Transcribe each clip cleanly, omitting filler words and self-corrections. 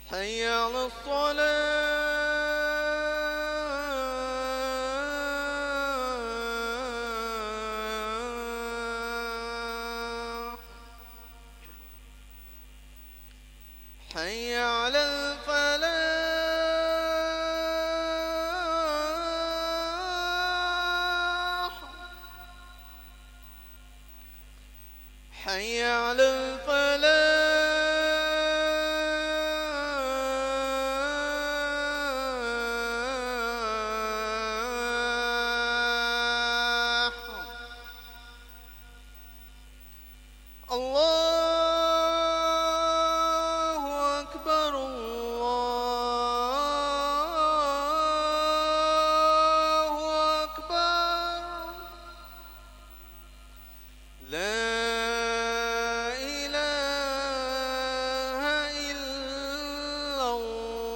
حي على الصلاة. حي على الفلاح. حي على الفلاح. الله أكبر، الله أكبر. لا إله إلا الله.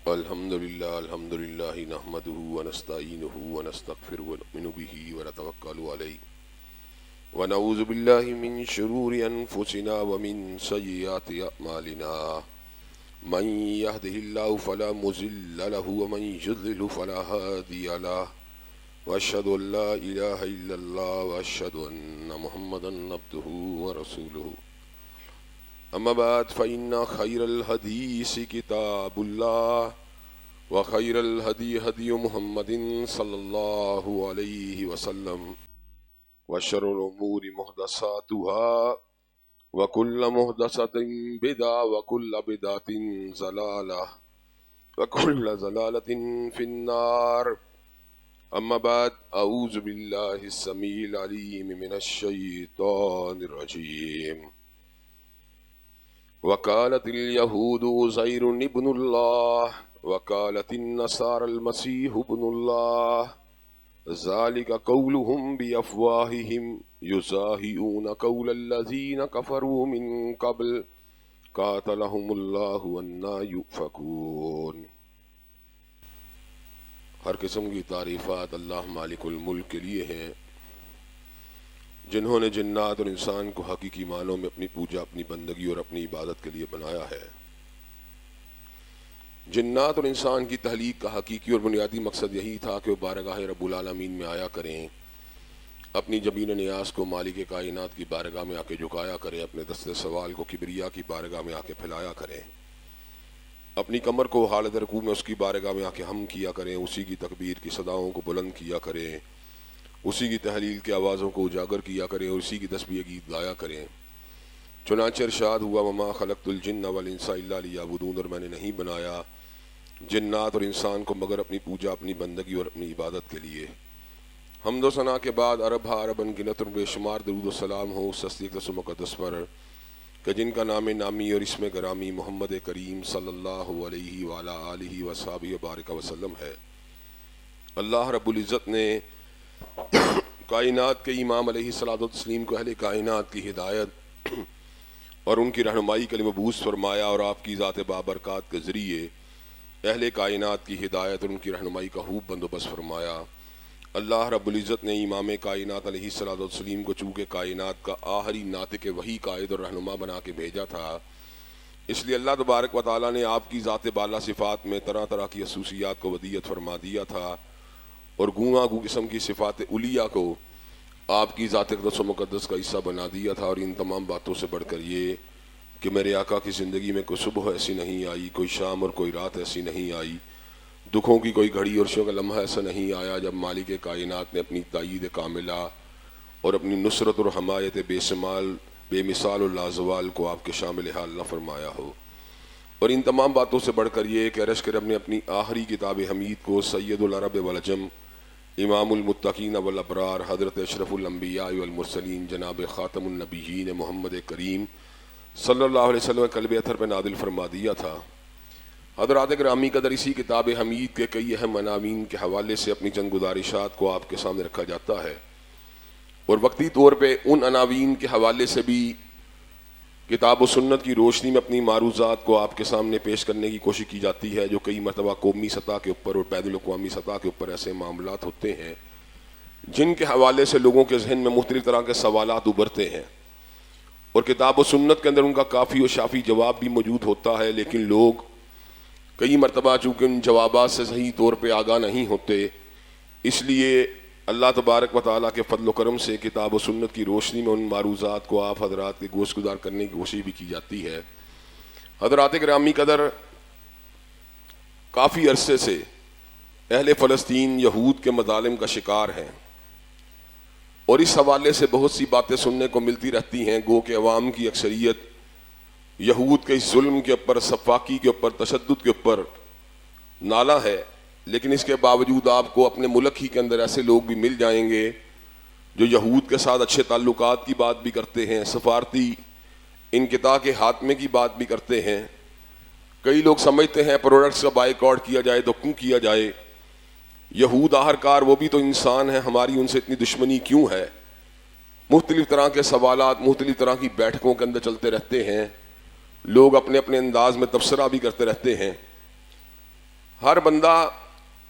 الحمد لله نحمده ونستعينه ونستغفره ونؤمن به ونتوكل عليه ونعوذ بالله من شرور أنفسنا ومن سيئات أعمالنا من يهده الله فلا مضل له ومن يضلل فلا هادي له وأشهد أن لا إله إلا الله وأشهد أن محمدا عبده ورسوله. أما بعد فإن خير الحديث كتاب الله وخير الهدي هدي محمد صلى الله عليه وسلم وشر الأمور محدثاتها وكل محدثة بدعة وكل بدعة ضلالة وكل ضلالة في النار. أما بعد أعوذ بالله السميع العليم من الشيطان الرجيم. وقالت اليهود عزير ابن الله وقالت النصارى المسيح ابن الله ذلك قولهم بأفواههم يزاهئون قول الذين كفروا من قبل قاتلهم الله أنى يؤفكون. ہر قسم کی تعریفات اللہ مالک الملک کے لیے ہیں، جنہوں نے جنات اور انسان کو حقیقی معنوں میں اپنی پوجا، اپنی بندگی اور اپنی عبادت کے لیے بنایا ہے۔ جنات اور انسان کی تخلیق کا حقیقی اور بنیادی مقصد یہی تھا کہ وہ بارگاہ رب العالمین میں آیا کریں، اپنی جبین نیاز کو مالک کائنات کی بارگاہ میں آ کے جھکایا کریں، اپنے دست سوال کو کبریا کی بارگاہ میں آ کے پھیلایا کریں، اپنی کمر کو حالت رکوع میں اس کی بارگاہ میں آ کے ہم کیا کریں، اسی کی تکبیر کی صداؤں کو بلند کیا کریں، اسی کی تحلیل کی آوازوں کو اجاگر کیا کریں، اور اسی کی تسبیح گیت گایا کریں۔ چنانچہ ارشاد ہوا وما خلقت الجن والانس الا لیعبدون، اور میں نے نہیں بنایا جنات اور انسان کو مگر اپنی پوجا، اپنی بندگی اور اپنی عبادت کے لیے۔ حمد و ثنا کے بعد عرب عربن گنت اور بے شمار درود و سلام ہو اس تصدیق و مقدس پر کہ جن کا نام نامی اور اسم گرامی محمد کریم صلی اللہ علیہ وعلی آلہ وصحبہ وبارک وسلم ہے۔ اللہ رب العزت نے کائنات کے امام علیہ الصلوۃ والتسلیم کو اہل کائنات کی ہدایت اور ان کی رہنمائی کے لیے مبعوث فرمایا، اور آپ کی ذات بابرکات کے ذریعے اہل کائنات کی ہدایت اور ان کی رہنمائی کا خوب بندوبست فرمایا۔ اللہ رب العزت نے امام کائنات علیہ الصلوۃ والتسلیم کو چونکہ کائنات کا آخری ناطق وحی قائد اور رہنما بنا کے بھیجا تھا، اس لیے اللہ تبارک و تعالیٰ نے آپ کی ذات بالا صفات میں طرح طرح کی خصوصیات کو ودیت فرما دیا تھا، اور گونگا گو قسم کی صفات علیہ کو آپ کی ذات اقدس و مقدس کا حصہ بنا دیا تھا۔ اور ان تمام باتوں سے بڑھ کر یہ کہ میرے آقا کی زندگی میں کوئی صبح ایسی نہیں آئی، کوئی شام اور کوئی رات ایسی نہیں آئی، دکھوں کی کوئی گھڑی اور شوق کا لمحہ ایسا نہیں آیا جب مالک کائنات نے اپنی تائید کاملہ اور اپنی نصرت اور حمایت بے مثال اور لازوال کو آپ کے شامل حال نہ فرمایا ہو۔ اور ان تمام باتوں سے بڑھ کر یہ کہ عرش کے رب نے اپنی آخری کتاب حمید کو سید العرب والعجم امام المتقین والابرار حضرت اشرف الانبیاء والمرسلین جناب خاتم النبیین محمد کریم صلی اللہ علیہ وسلم قلب اطہر پہ نازل فرما دیا تھا۔ حضرات گرامی قدر اسی کتاب حمید کے کئی اہم عناوین کے حوالے سے اپنی چند گزارشات کو آپ کے سامنے رکھا جاتا ہے، اور وقتی طور پہ ان عناوین کے حوالے سے بھی کتاب و سنت کی روشنی میں اپنی معروضات کو آپ کے سامنے پیش کرنے کی کوشش کی جاتی ہے، جو کئی مرتبہ قومی سطح کے اوپر اور بین الاقوامی سطح کے اوپر ایسے معاملات ہوتے ہیں جن کے حوالے سے لوگوں کے ذہن میں مختلف طرح کے سوالات ابھرتے ہیں، اور کتاب و سنت کے اندر ان کا کافی و شافی جواب بھی موجود ہوتا ہے، لیکن لوگ کئی مرتبہ چونکہ ان جوابات سے صحیح طور پہ آگاہ نہیں ہوتے، اس لیے اللہ تبارک و تعالیٰ کے فضل و کرم سے کتاب و سنت کی روشنی میں ان معروضات کو آپ حضرات کے گوش گزار کرنے کی کوشش بھی کی جاتی ہے۔ حضرات گرامی قدر کافی عرصے سے اہل فلسطین یہود کے مظالم کا شکار ہیں، اور اس حوالے سے بہت سی باتیں سننے کو ملتی رہتی ہیں، گو کہ عوام کی اکثریت یہود کے اس ظلم کے اوپر، سفاکی کے اوپر، تشدد کے اوپر نالا ہے، لیکن اس کے باوجود آپ کو اپنے ملک ہی کے اندر ایسے لوگ بھی مل جائیں گے جو یہود کے ساتھ اچھے تعلقات کی بات بھی کرتے ہیں، سفارتی انقطاع کے خاتمے کی بات بھی کرتے ہیں۔ کئی لوگ سمجھتے ہیں پروڈکٹس کا بائیکاٹ کیا جائے تو کیوں کیا جائے، یہود آخرکار وہ بھی تو انسان ہیں، ہماری ان سے اتنی دشمنی کیوں ہے؟ مختلف طرح کے سوالات مختلف طرح کی بیٹھکوں کے اندر چلتے رہتے ہیں، لوگ اپنے اپنے انداز میں تبصرہ بھی کرتے رہتے ہیں۔ ہر بندہ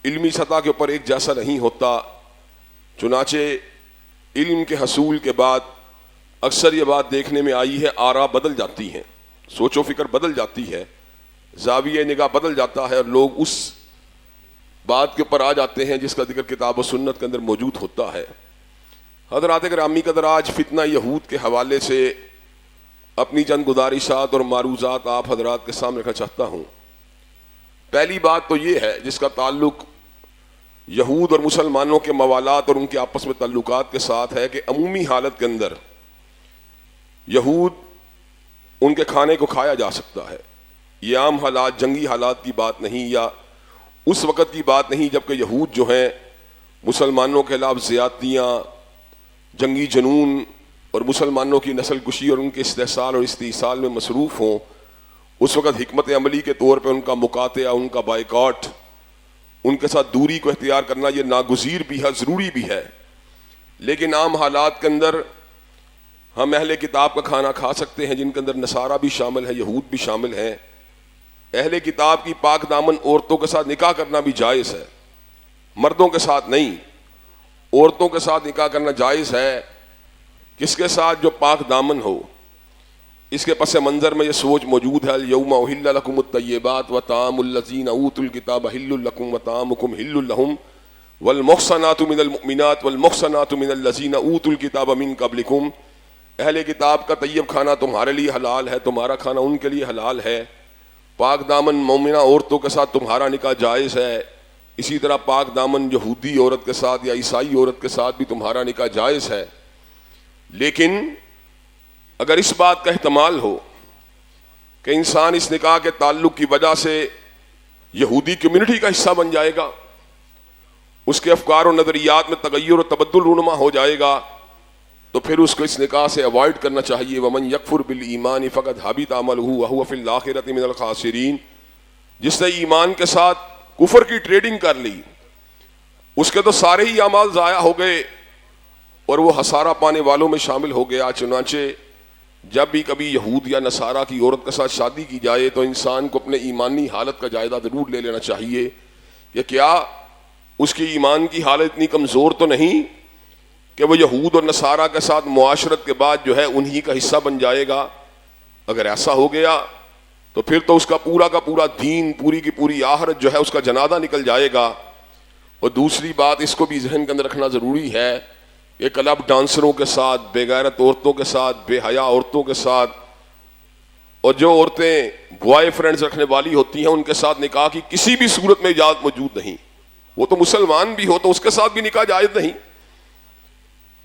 علمی سطح کے اوپر ایک جیسا نہیں ہوتا، چنانچہ علم کے حصول کے بعد اکثر یہ بات دیکھنے میں آئی ہے آراء بدل جاتی ہیں، سوچ و فکر بدل جاتی ہے، زاویہ نگاہ بدل جاتا ہے، اور لوگ اس بات کے اوپر آ جاتے ہیں جس کا ذکر کتاب و سنت کے اندر موجود ہوتا ہے۔ حضرات گرامی قدر آج فتنہ یہود کے حوالے سے اپنی چند گزارشات اور معروضات آپ حضرات کے سامنے رکھنا چاہتا ہوں۔ پہلی بات تو یہ ہے جس کا تعلق یہود اور مسلمانوں کے موالات اور ان کے آپس میں تعلقات کے ساتھ ہے، کہ عمومی حالت کے اندر یہود ان کے کھانے کو کھایا جا سکتا ہے، یہ عام حالات، جنگی حالات کی بات نہیں، یا اس وقت کی بات نہیں جبکہ یہود جو ہیں مسلمانوں کے خلاف زیادتیاں، جنگی جنون اور مسلمانوں کی نسل کشی اور ان کے استحصال اور استحصال میں مصروف ہوں، اس وقت حکمت عملی کے طور پہ ان کا مقاطعہ، ان کا بائیکاٹ، ان کے ساتھ دوری کو اختیار کرنا یہ ناگزیر بھی ہے، ضروری بھی ہے۔ لیکن عام حالات کے اندر ہم اہل کتاب کا کھانا کھا سکتے ہیں، جن کے اندر نصارہ بھی شامل ہے، یہود بھی شامل ہیں۔ اہل کتاب کی پاک دامن عورتوں کے ساتھ نکاح کرنا بھی جائز ہے، مردوں کے ساتھ نہیں، عورتوں کے ساتھ نکاح کرنا جائز ہے، کس کے ساتھ؟ جو پاک دامن ہو۔ اس کے پس منظر میں یہ سوچ موجود ہے، الیوم احل لکم الطیبات وطعام الذین اوتوا الکتاب حل لکم وطعامکم حل لہم والمحصنات من المؤمنات والمحصنات من الذین اوتوا الکتاب من قبلکم، اہل کتاب کا طیب کھانا تمہارے لیے حلال ہے، تمہارا کھانا ان کے لیے حلال ہے۔ پاک دامن مومنہ عورتوں کے ساتھ تمہارا نکاح جائز ہے، اسی طرح پاک دامن یہودی عورت کے ساتھ یا عیسائی عورت کے ساتھ بھی تمہارا نکاح جائز ہے۔ لیکن اگر اس بات کا احتمال ہو کہ انسان اس نکاح کے تعلق کی وجہ سے یہودی کمیونٹی کا حصہ بن جائے گا، اس کے افکار و نظریات میں تغیر و تبدل رونما ہو جائے گا، تو پھر اس کو اس نکاح سے اوائڈ کرنا چاہیے۔ ومن یکفر بالایمان فقد حبط عملہ وہو فی الآخرۃ من الخاسرین، جس نے ایمان کے ساتھ کفر کی ٹریڈنگ کر لی، اس کے تو سارے ہی اعمال ضائع ہو گئے اور وہ خسارہ پانے والوں میں شامل ہو گیا۔ چنانچہ جب بھی کبھی یہود یا نصارہ کی عورت کے ساتھ شادی کی جائے تو انسان کو اپنے ایمانی حالت کا جائزہ ضرور لے لینا چاہیے کہ کیا اس کی ایمان کی حالت اتنی کمزور تو نہیں کہ وہ یہود اور نصارہ کے ساتھ معاشرت کے بعد جو ہے انہی کا حصہ بن جائے گا۔ اگر ایسا ہو گیا تو پھر تو اس کا پورا دین، پوری کی پوری آخرت جو ہے اس کا جنازہ نکل جائے گا۔ اور دوسری بات اس کو بھی ذہن کے اندر رکھنا ضروری ہے کہ کلب ڈانسروں کے ساتھ، بے غیرت عورتوں کے ساتھ، بے حیا عورتوں کے ساتھ، اور جو عورتیں بوائے فرینڈز رکھنے والی ہوتی ہیں ان کے ساتھ نکاح کی کسی بھی صورت میں اجازت موجود نہیں۔ وہ تو مسلمان بھی ہو تو اس کے ساتھ بھی نکاح جائز نہیں۔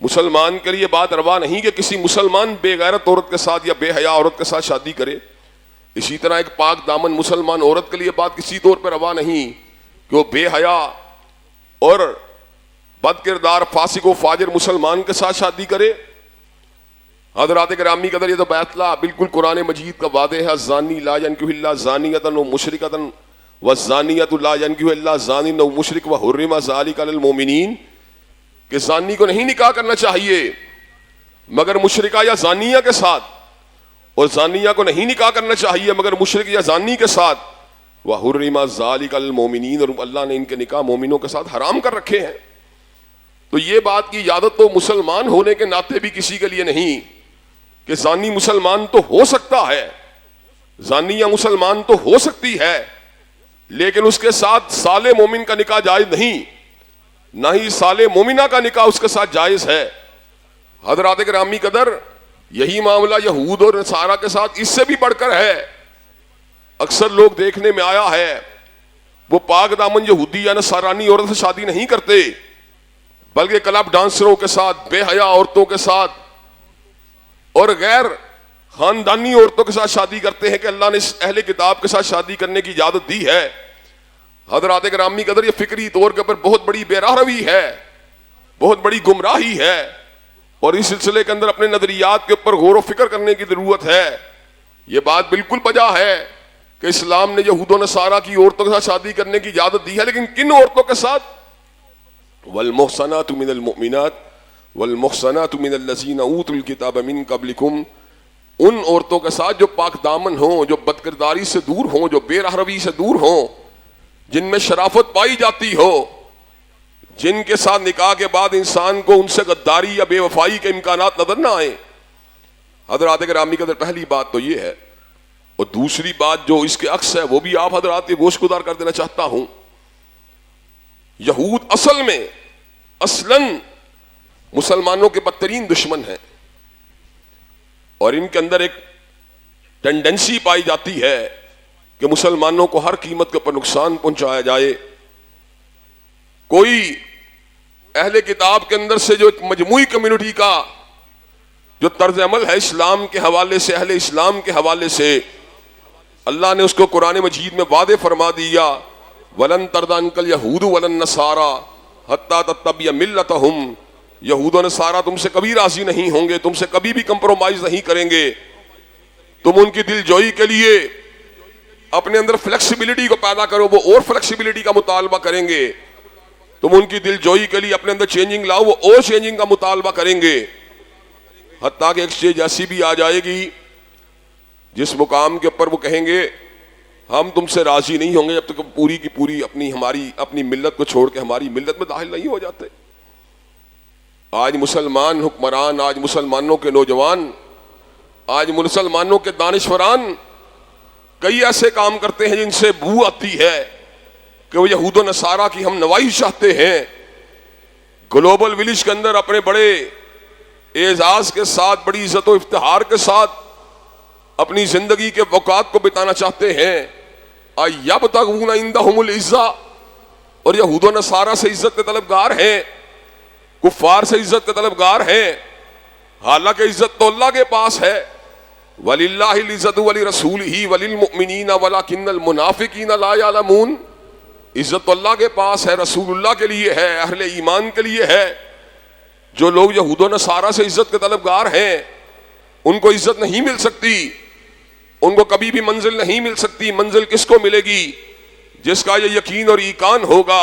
مسلمان کے لیے بات روا نہیں کہ کسی مسلمان بے غیرت عورت کے ساتھ یا بے حیا عورت کے ساتھ شادی کرے۔ اسی طرح ایک پاک دامن مسلمان عورت کے لیے بات کسی طور پر روا نہیں کہ وہ بے حیا اور بد کردار فاسق و فاجر مسلمان کے ساتھ شادی کرے؟ حضرات گرامی قدر، یہ تو بیت اللہ بالکل قرآن مجید کا وعدہ ہے، الزانی لا ینکح الا زانیۃ و مشرکۃ والزانیۃ لا ینکح الا زان و مشرک وحرم ذلک علی المؤمنین، کہ زانی کو نہیں نکاح کرنا چاہیے مگر مشرکہ یا زانیہ کے ساتھ، اور زانیہ کو نہیں نکاح کرنا چاہیے مگر مشرک یا زانی کے ساتھ، وحرم ذلک علی المؤمنین، اور اللہ نے ان کے نکاح مومنوں کے ساتھ حرام کر رکھے ہیں۔ تو یہ بات کی اجازت تو مسلمان ہونے کے ناطے بھی کسی کے لیے نہیں کہ زانی مسلمان تو ہو سکتا ہے، زانیہ مسلمان تو ہو سکتی ہے، لیکن اس کے ساتھ صالح مومن کا نکاح جائز نہیں، نہ ہی صالح مومنہ کا نکاح اس کے ساتھ جائز ہے۔ حضرات گرامی قدر، یہی معاملہ یہود اور نصارہ کے ساتھ اس سے بھی بڑھ کر ہے۔ اکثر لوگ دیکھنے میں آیا ہے وہ پاک دامن یہودی یا نصرانی عورت سے شادی نہیں کرتے، بلکہ کلب ڈانسروں کے ساتھ، بے حیا عورتوں کے ساتھ اور غیر خاندانی عورتوں کے ساتھ شادی کرتے ہیں کہ اللہ نے اس اہل کتاب کے ساتھ شادی کرنے کی اجازت دی ہے۔ حضرات گرامی قدر، یہ فکری طور کے اوپر بہت بڑی بے راہ روی ہے، بہت بڑی گمراہی ہے، اور اس سلسلے کے اندر اپنے نظریات کے اوپر غور و فکر کرنے کی ضرورت ہے۔ یہ بات بالکل بجا ہے کہ اسلام نے یہود و نصارہ کی عورتوں کے ساتھ شادی کرنے کی اجازت دی ہے، لیکن کن عورتوں کے ساتھ؟ والمحصنات من المؤمنات والمحصنات من الذین اوتوا الکتاب من قبلکم، ان عورتوں کے ساتھ جو پاک دامن ہوں، جو بد کرداری سے دور ہوں، جو بے راہ روی سے دور ہوں، جن میں شرافت پائی جاتی ہو، جن کے ساتھ نکاح کے بعد انسان کو ان سے غداری یا بے وفائی کے امکانات نظر نہ آئیں۔ حضرات گرامی قدر، پہلی بات تو یہ ہے، اور دوسری بات جو اس کے عکس ہے وہ بھی آپ حضرات کے گوش گدار کر دینا چاہتا ہوں۔ یہود اصل میں اصلاً مسلمانوں کے بدترین دشمن ہیں، اور ان کے اندر ایک ٹینڈنسی پائی جاتی ہے کہ مسلمانوں کو ہر قیمت کے اوپر نقصان پہنچایا جائے۔ کوئی اہل کتاب کے اندر سے جو ایک مجموعی کمیونٹی کا جو طرز عمل ہے اسلام کے حوالے سے، اہل اسلام کے حوالے سے، اللہ نے اس کو قرآن مجید میں واضح فرما دیا، وَلَن تَرْضَ عَنكَ الْيَهُودُ وَلَا النَّصَارَىٰ حَتَّىٰ تَتَّبِعَ مِلَّتَهُمْ، یہود و نصارہ تم سے کبھی راضی نہیں ہوں گے، تم سے کبھی بھی کمپرومائز نہیں کریں گے، تم ان کی دل جوئی کے لیے اپنے اندر فلیکسیبلٹی کو پیدا کرو، وہ اور فلیکسیبلٹی کا مطالبہ کریں گے، تم ان کی دل جوئی کے لیے اپنے اندر چینجنگ لاؤ، وہ اور چینجنگ کا مطالبہ کریں گے، حتیٰ کہ ایک چیز ایسی بھی آ جائے گی جس مقام کے اوپر وہ کہیں گے ہم تم سے راضی نہیں ہوں گے جب تک پوری کی پوری اپنی ملت کو چھوڑ کے ہماری ملت میں داخل نہیں ہو جاتے۔ آج مسلمان حکمران، آج مسلمانوں کے نوجوان، آج مسلمانوں کے دانشوران کئی ایسے کام کرتے ہیں جن سے بو آتی ہے کہ وہ یہود و نصارہ کی ہم نوائی چاہتے ہیں۔ گلوبل ولیج کے اندر اپنے بڑے اعزاز کے ساتھ، بڑی عزت و افتخار کے ساتھ اپنی زندگی کے اوقات کو بتانا چاہتے ہیں۔ یبتغون عندہم العزہ، اور یہود و نصارہ سے عزت کے طلبگار ہیں، کفار سے عزت کے طلبگار ہیں، حالانکہ عزت تو اللہ کے پاس ہے۔ وَلِلَّهِ الْعِزَّةُ وَلِرَسُولِهِ وَلِلْمُؤْمِنِينَ وَلَكِنَّ الْمُنَافِقِينَ لَا يَعْلَمُونَ، عزت تو اللہ کے پاس ہے، رسول اللہ کے لیے ہے، اہل ایمان کے لیے ہے۔ جو لوگ یہود و نصارہ سے عزت کے طلبگار ہیں ان کو عزت نہیں مل سکتی، ان کو کبھی بھی منزل نہیں مل سکتی۔ منزل کس کو ملے گی؟ جس کا یہ یقین اور ایقان ہوگا،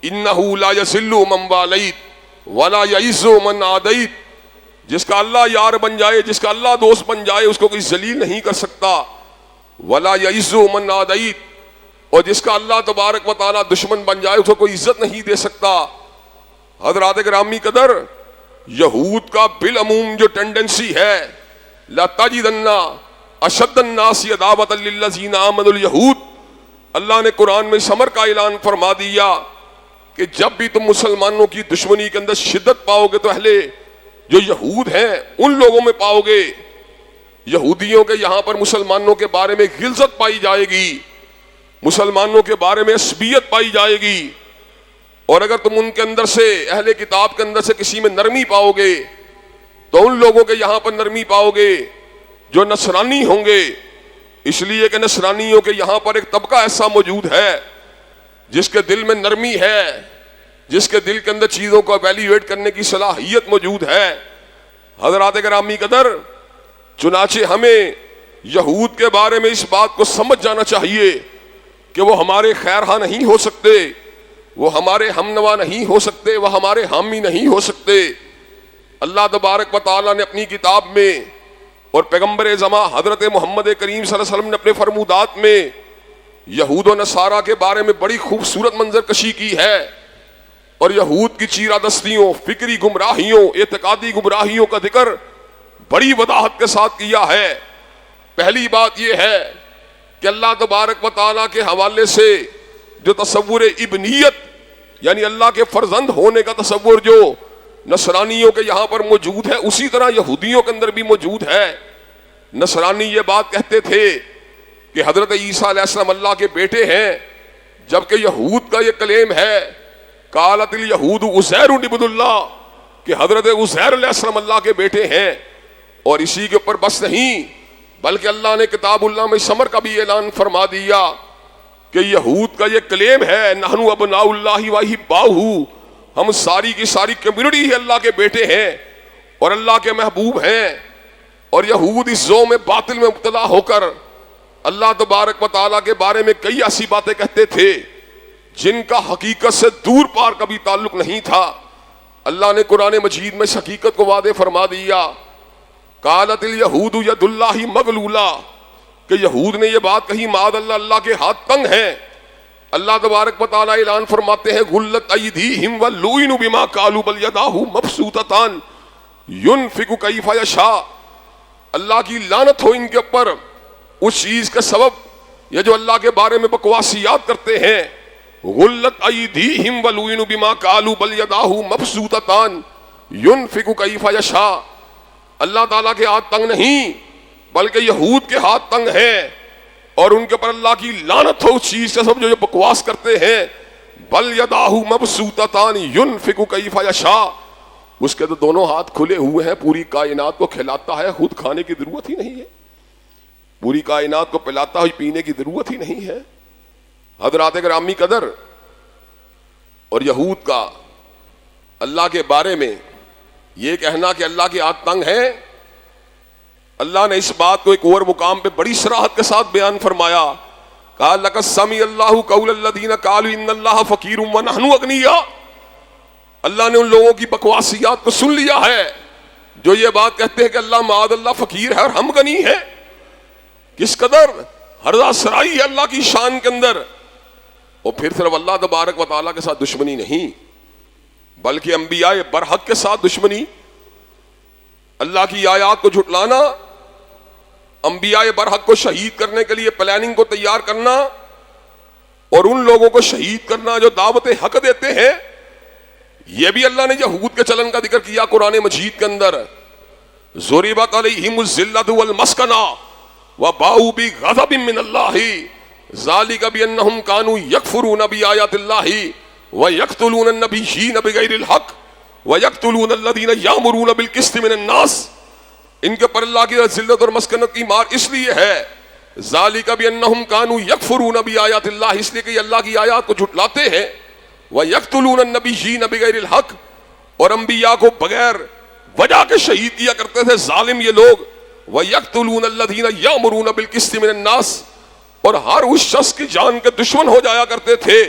اِنَّهُ لَا يَذِلُّ مَن وَالَيْتَ وَلَا يَعِزُّ مَن عَادَيْتَ، جس کا اللہ یار بن جائے، جس کا اللہ دوست بن جائے، اس کو کوئی ذلیل نہیں کر سکتا۔ وَلَا يَعِزُّ مَن عَادَيْتَ، اور جس کا اللہ تبارک و تعالیٰ دشمن بن جائے اس کو کوئی عزت نہیں دے سکتا۔ حضرات گرامی قدر، یہود کا بالعموم جو ٹینڈنسی ہے، لَتَجِدَنَّ أَشَدَّ النَّاسِ عَدَاوَةً لِلَّذِينَ آمَنُوا الْيَهُودَ، اللہ نے قرآن میں اس امر کا اعلان فرما دیا کہ جب بھی تم مسلمانوں کی دشمنی کے اندر شدت پاؤ گے تو اہل جو یہود ہیں ان لوگوں میں پاؤ گے۔ یہودیوں کے یہاں پر مسلمانوں کے بارے میں غلظت پائی جائے گی، مسلمانوں کے بارے میں عصبیت پائی جائے گی، اور اگر تم ان کے اندر سے، اہل کتاب کے اندر سے کسی میں نرمی پاؤ گے تو ان لوگوں کے یہاں پر نرمی پاؤ گے جو نصرانی ہوں گے، اس لیے کہ نصرانیوں کے یہاں پر ایک طبقہ ایسا موجود ہے جس کے دل میں نرمی ہے، جس کے دل کے اندر چیزوں کو ایویلیویٹ کرنے کی صلاحیت موجود ہے۔ حضرات گرامی قدر، چنانچہ ہمیں یہود کے بارے میں اس بات کو سمجھ جانا چاہیے کہ وہ ہمارے خیرخواہ نہیں ہو سکتے، وہ ہمارے ہمنوا نہیں ہو سکتے، وہ ہمارے حامی نہیں ہو سکتے۔ اللہ تبارک و تعالیٰ نے اپنی کتاب میں اور پیغمبر زماں حضرت محمد کریم صلی اللہ علیہ وسلم نے اپنے فرمودات میں یہود و نصارہ کے بارے میں بڑی خوبصورت منظر کشی کی ہے، اور یہود کی چیرہ دستیوں، فکری گمراہیوں، اعتقادی گمراہیوں کا ذکر بڑی وضاحت کے ساتھ کیا ہے۔ پہلی بات یہ ہے کہ اللہ تبارک و تعالیٰ کے حوالے سے جو تصور ابنیت یعنی اللہ کے فرزند ہونے کا تصور جو نصرانیوں کے یہاں پر موجود ہے، اسی طرح یہودیوں کے اندر بھی موجود ہے۔ نصرانی یہ بات کہتے تھے کہ حضرت عیسیٰ علیہ السلام اللہ کے بیٹے ہیں، جبکہ یہود کا یہ کلیم ہے قالت الیہود عزیر ابن اللہ، کہ حضرت عزیر علیہ السلام اللہ کے بیٹے ہیں۔ اور اسی کے اوپر بس نہیں، بلکہ اللہ نے کتاب اللہ میں ثمر کا بھی اعلان فرما دیا کہ یہود کا یہ کلیم ہے نحن ابناء اللہ واحباؤہ، ہم ساری کی ساری کمیونٹی ہی اللہ کے بیٹے ہیں اور اللہ کے محبوب ہیں۔ اور یہود اس ذوم باطل میں مبتلا ہو کر اللہ تبارک و تعالیٰ کے بارے میں کئی ایسی باتیں کہتے تھے جن کا حقیقت سے دور پار کبھی تعلق نہیں تھا۔ اللہ نے قرآن مجید میں اس حقیقت کو واضح فرما دیا، قالت الیہود ید اللہ مغلولہ، کہ یہود نے یہ بات کہی معاذ اللہ اللہ کے ہاتھ تنگ ہیں۔ اللہ تبارک و تعالیٰ اعلان فرماتے ہیں غلت ایدیہم ولعنوا بما قالوا بل یداہ مبسوطتان ینفق کیف یشاء، اللہ کی لعنت ہو ان کے اوپر اس چیز کا سبب یہ جو اللہ کے بارے میں بکواسیات کرتے ہیں۔ غلت ایدیہم ولعنوا بما قالوا بل یداہ مبسوطتان ینفق کیف یشاء، اللہ تعالیٰ کے ہاتھ تنگ نہیں بلکہ یہود کے ہاتھ تنگ ہیں، اور ان کے اوپر اللہ کی لعنت ہو اس چیز کا سبب جو بکواس کرتے ہیں۔ بل یداہ مبسوطتان ینفق کیف یشاء، اس کے تو دونوں ہاتھ کھلے ہوئے ہیں، پوری کائنات کو کھلاتا ہے، خود کھانے کی ضرورت ہی نہیں ہے، پوری کائنات کو پلاتا ہے، پینے کی ضرورت ہی نہیں ہے۔ حضرات گرامی قدر، اور یہود کا اللہ کے بارے میں یہ کہنا کہ اللہ کے ہاتھ تنگ ہیں، اللہ نے اس بات کو ایک اور مقام پہ بڑی صراحت کے ساتھ بیان فرمایا، قال لقد سمع اللہ قول الذین قالوا ان اللہ فقیر ونحن اغنیاء، اللہ نے ان لوگوں کی بکواسیات کو سن لیا ہے جو یہ بات کہتے ہیں کہ اللہ معاذ اللہ فقیر ہے اور ہم غنی ہیں۔ کس قدر ہرزہ سرائی ہے اللہ کی شان کے اندر۔ اور پھر صرف اللہ تبارک و تعالیٰ کے ساتھ دشمنی نہیں بلکہ انبیاء برحق کے ساتھ دشمنی، اللہ کی آیات کو جھٹلانا، انبیاء برحق کو شہید کرنے کے لیے پلاننگ کو تیار کرنا، اور ان لوگوں کو شہید کرنا جو دعوت حق دیتے ہیں۔ یہ بھی اللہ نے یہود کے چلن کا ذکر کیا قرآن مجید کے اندر، ضربت علیہم الذلۃ والمسکنہ وباؤوا بغضب من اللہ ذلک بانہم کانوا یکفرون بآیات اللہ وَيَقْتُلُونَ النَّبِيِّينَ بِغَيْرِ الْحَقِّ وَيَقْتُلُونَ الَّذِينَ يَأْمُرُونَ بِالْقِسْطِ مِنَ النَّاسِ، ان کے پر اللہ کی ذلت اور مسکنت کی مار اس لیے ہے ذَلِكَ بِأَنَّهُمْ كَانُوا يَكْفُرُونَ بِآيَاتِ اللَّهِ، اس لیے کہ یہ اللہ کی آیات کو جھٹلاتے ہیں، وَيَقْتُلُونَ النَّبِيِّينَ بِغَيْرِ الْحَقِّ، اور انبیاء کو بغیر وجہ کے شہید کیا کرتے تھے ظالم یہ لوگ، وَيَقْتُلُونَ الَّذِينَ يَأْمُرُونَ بِالْقِسْطِ مِنَ النَّاسِ، اور ہر اس شخص کی جان کے دشمن ہو جایا کرتے تھے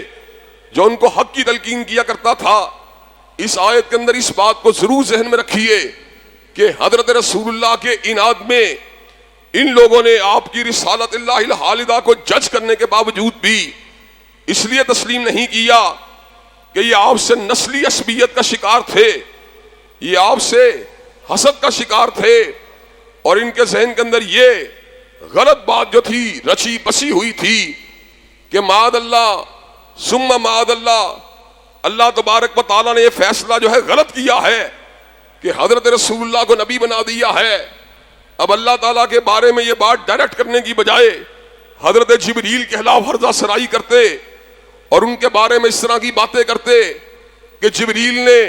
جو ان کو حق کی تلقین کیا کرتا تھا۔ اس آیت کے اندر اس بات کو ضرور ذہن میں رکھیے کہ حضرت رسول اللہ کے اناد میں ان لوگوں نے آپ کی رسالت اللہ الخالدہ کو جج کرنے کے باوجود بھی اس لیے تسلیم نہیں کیا کہ یہ آپ سے نسلی عصبیت کا شکار تھے، یہ آپ سے حسد کا شکار تھے، اور ان کے ذہن کے اندر یہ غلط بات جو تھی رچی بسی ہوئی تھی کہ معاذ اللہ ثم معاذ اللہ، اللہ تبارک و تعالیٰ نے یہ فیصلہ جو ہے غلط کیا ہے کہ حضرت رسول اللہ کو نبی بنا دیا ہے۔ اب اللہ تعالیٰ کے بارے میں یہ بات ڈائریکٹ کرنے کی بجائے حضرت جبریل کے خلاف ہرزہ سرائی کرتے اور ان کے بارے میں اس طرح کی باتیں کرتے کہ جبریل نے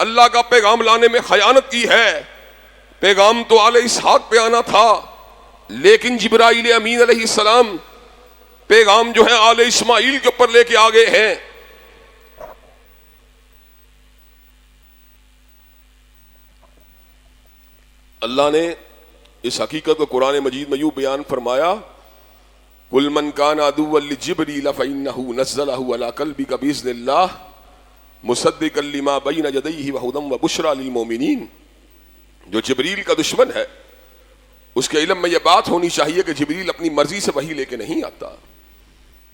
اللہ کا پیغام لانے میں خیانت کی ہے، پیغام تو آل اسحاق پہ آنا تھا لیکن جبرائیل امین علیہ السلام پیغام جو ہے آل اسماعیل کے اوپر لے کے آگے ہیں۔ اللہ نے اس حقیقت کو قرآن مجید میں یوں بیان فرمایا قل من کان عدوا لجبریل فإنہ نزلہ علی قلبک بإذن اللہ مصدقا لما بین یدیہ وہدی وبشریٰ للمؤمنین. جو جبریل کا دشمن ہے اس کے علم میں یہ بات ہونی چاہیے کہ جبریل اپنی مرضی سے وحی لے کے نہیں آتا.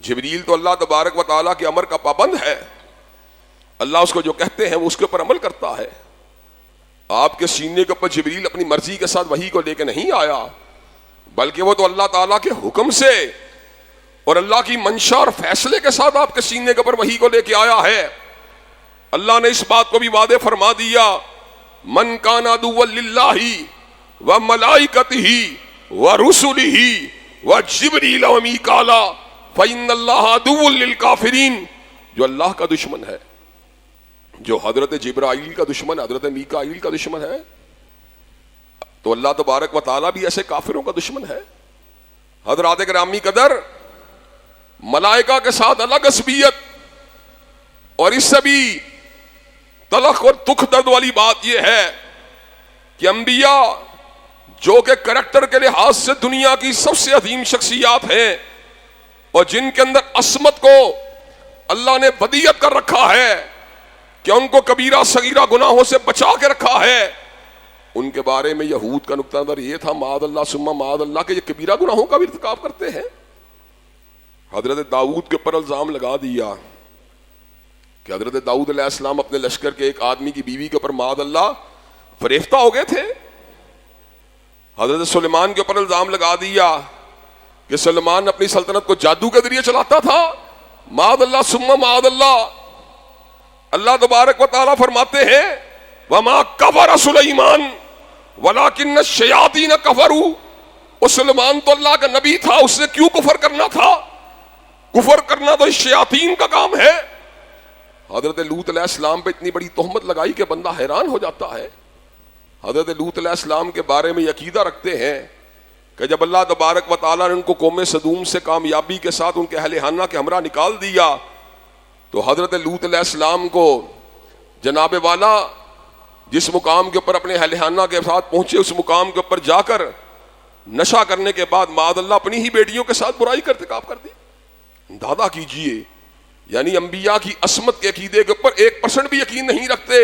جبریل تو اللہ تبارک و تعالیٰ کے امر کا پابند ہے. اللہ اس کو جو کہتے ہیں وہ اس کے اوپر عمل کرتا ہے. آپ کے سینے کے اوپر جبریل اپنی مرضی کے ساتھ وحی کو لے کے نہیں آیا بلکہ وہ تو اللہ تعالیٰ کے حکم سے اور اللہ کی منشا اور فیصلے کے ساتھ آپ کے سینے کے اوپر وحی کو لے کے آیا ہے. اللہ نے اس بات کو بھی واضح فرما دیا من کان عدوا للہ وملائکتہ ورسلہ وجبریل ومیکال فإن اللہ عدو للکافرین. جو اللہ کا دشمن ہے، جو حضرت جبرائیل کا دشمن، حضرت میکائیل کا دشمن ہے، تو اللہ تبارک و تعالیٰ بھی ایسے کافروں کا دشمن ہے. حضرات گرامی قدر، ملائکہ کے ساتھ الگ عصبیت، اور اس سے بھی تلخ اور دکھ درد والی بات یہ ہے کہ انبیاء جو کہ کریکٹر کے لحاظ سے دنیا کی سب سے عظیم شخصیات ہیں اور جن کے اندر عصمت کو اللہ نے ودیعت کر رکھا ہے کہ ان کو کبیرہ صغیرہ گناہوں سے بچا کے رکھا ہے، ان کے بارے میں یہود کا نقطہ نظر یہ تھا معاذ اللہ ثم معاذ اللہ کہ یہ کبیرہ گناہوں کا بھی ارتکاب کرتے ہیں. حضرت داؤد کے اوپر الزام لگا دیا کہ حضرت داؤد علیہ السلام اپنے لشکر کے ایک آدمی کی بیوی کے اوپر معاذ اللہ فریفتہ ہو گئے تھے. حضرت سلیمان کے اوپر الزام لگا دیا کہ سلیمان اپنی سلطنت کو جادو کے ذریعے چلاتا تھا. معاذ اللہ ثم معاذ اللہ. اللہ تبارک و تعالیٰ فرماتے ہیں وما کفر سلیمان ولکن الشیاطین کفروا. وہ سلیمان تو اللہ کا نبی تھا، اس نے کیوں کفر کرنا تھا؟ کفر کرنا تو شیاطین کا کام ہے. حضرت لوط علیہ السلام پہ اتنی بڑی تہمت لگائی کہ بندہ حیران ہو جاتا ہے. حضرت لوط علیہ السلام کے بارے میں عقیدہ رکھتے ہیں کہ جب اللہ تبارک و تعالیٰ نے ان کو قوم صدوم سے کامیابی کے ساتھ ان کے اہل خانہ کے ہمراہ نکال دیا تو حضرت لوط علیہ السلام کو جناب والا جس مقام کے اوپر اپنے اہل خانہ کے ساتھ پہنچے اس مقام کے اوپر جا کر نشہ کرنے کے بعد معاذ اللہ اپنی ہی بیٹیوں کے ساتھ برائی کا ارتکاب کر دی. اندازہ کیجئے، یعنی انبیاء کی عصمت کے عقیدے کے اوپر 1% بھی یقین نہیں رکھتے،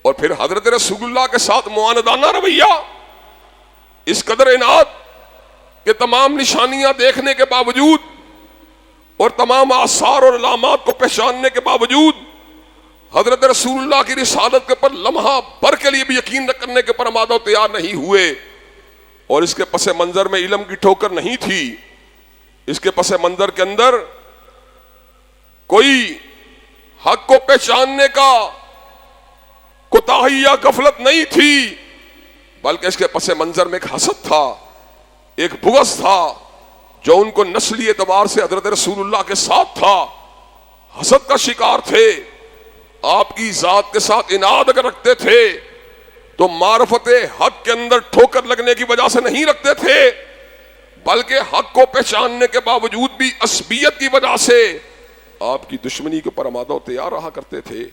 اور پھر حضرت رسول اللہ کے ساتھ معاندانہ رویہ، اس قدر اناد کہ تمام نشانیاں دیکھنے کے باوجود اور تمام آثار اور علامات کو پہچاننے کے باوجود حضرت رسول اللہ کی رسالت کے پر لمحہ بھر کے لیے بھی یقین کرنے کے پر آمادہ و تیار نہیں ہوئے. اور اس کے پس منظر میں علم کی ٹھوکر نہیں تھی، اس کے پس منظر کے اندر کوئی حق کو پہچاننے کا کوتاہی یا غفلت نہیں تھی، بلکہ اس کے پس منظر میں ایک حسد تھا، ایک بغض تھا جو ان کو نسلی اعتبار سے حضرت رسول اللہ کے ساتھ تھا. حسد کا شکار تھے. آپ کی ذات کے ساتھ اناد اگر رکھتے تھے تو معرفت حق کے اندر ٹھوکر لگنے کی وجہ سے نہیں رکھتے تھے، بلکہ حق کو پہچاننے کے باوجود بھی عصبیت کی وجہ سے آپ کی دشمنی کے اوپر آمادہ و تیار رہا کرتے تھے.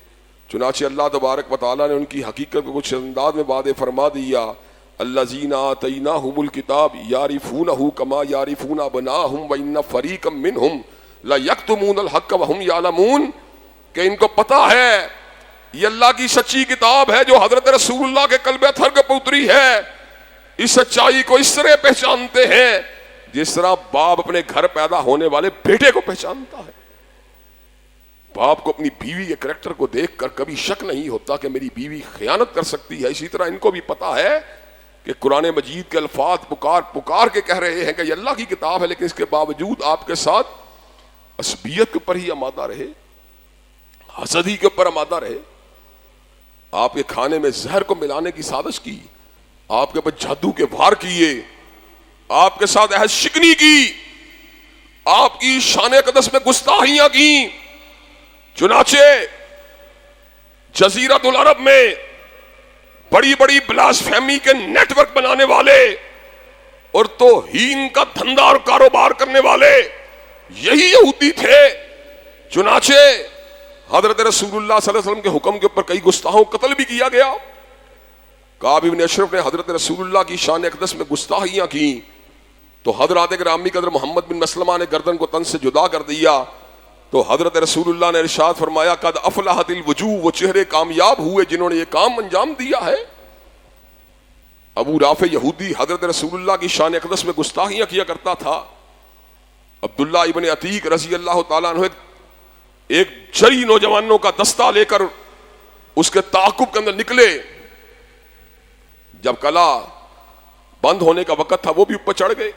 چنانچہ اللہ تبارک و تعالیٰ نے ان کی حقیقت کو کچھ انداز میں واضح فرما دیا الذین آتیناہم الکتاب یعرفونہ کما یعرفون ابناءہم وان فریقا منہم لیکتمون الحق وہم یعلمون. کہ ان کو پتا ہے یہ اللہ کی سچی کتاب ہے جو حضرت رسول اللہ کے قلب اطہر کے اتری ہے. اس سچائی کو اس طرح پہچانتے ہیں جس طرح باپ اپنے گھر پیدا ہونے والے بیٹے کو پہچانتا ہے. باپ کو اپنی بیوی کے کریکٹر کو دیکھ کر کبھی شک نہیں ہوتا کہ میری بیوی خیانت کر سکتی ہے. اسی طرح ان کو بھی پتا ہے کہ قرآن مجید کے الفاظ پکار کے کہہ رہے ہیں کہ یہ اللہ کی کتاب ہے، لیکن اس کے باوجود آپ کے ساتھ عصبیت کے اوپر ہی آمادہ رہے، حسدی کے اوپر آمادہ رہے. آپ کے کھانے میں زہر کو ملانے کی سازش کی، آپ کے اوپر جادو کے وار کیے، آپ کے ساتھ عہد شکنی کی، آپ کی شان اقدس میں گستاخیاں کی. چنانچہ جزیرۃ العرب میں بڑی بڑی بلاسفیمی کے نیٹ ورک بنانے والے اور توہین کا دھندا اور کاروبار کرنے والے یہی یہودی تھے. چنانچہ حضرت رسول اللہ صلی اللہ علیہ وسلم کے حکم کے اوپر کئی گستاخوں کو قتل بھی کیا گیا. کعب بن اشرف نے حضرت رسول اللہ کی شان اقدس میں گستاخیاں کی تو حضرات گرامی قدر محمد بن مسلمہ نے گردن کو تن سے جدا کر دیا تو حضرت رسول اللہ نے ارشاد فرمایا قد افلحت الوجوہ، وہ چہرے کامیاب ہوئے جنہوں نے یہ کام انجام دیا ہے۔ ابو رافع یہودی حضرت رسول اللہ کی شان اقدس میں گستاخیاں کیا کرتا تھا۔ عبداللہ ابن عتیق رضی اللہ تعالیٰ عنہ ایک جری نوجوانوں کا دستہ لے کر اس کے تعاقب کے اندر نکلے، جب قلعہ بند ہونے کا وقت تھا وہ بھی اوپر چڑھ گئے۔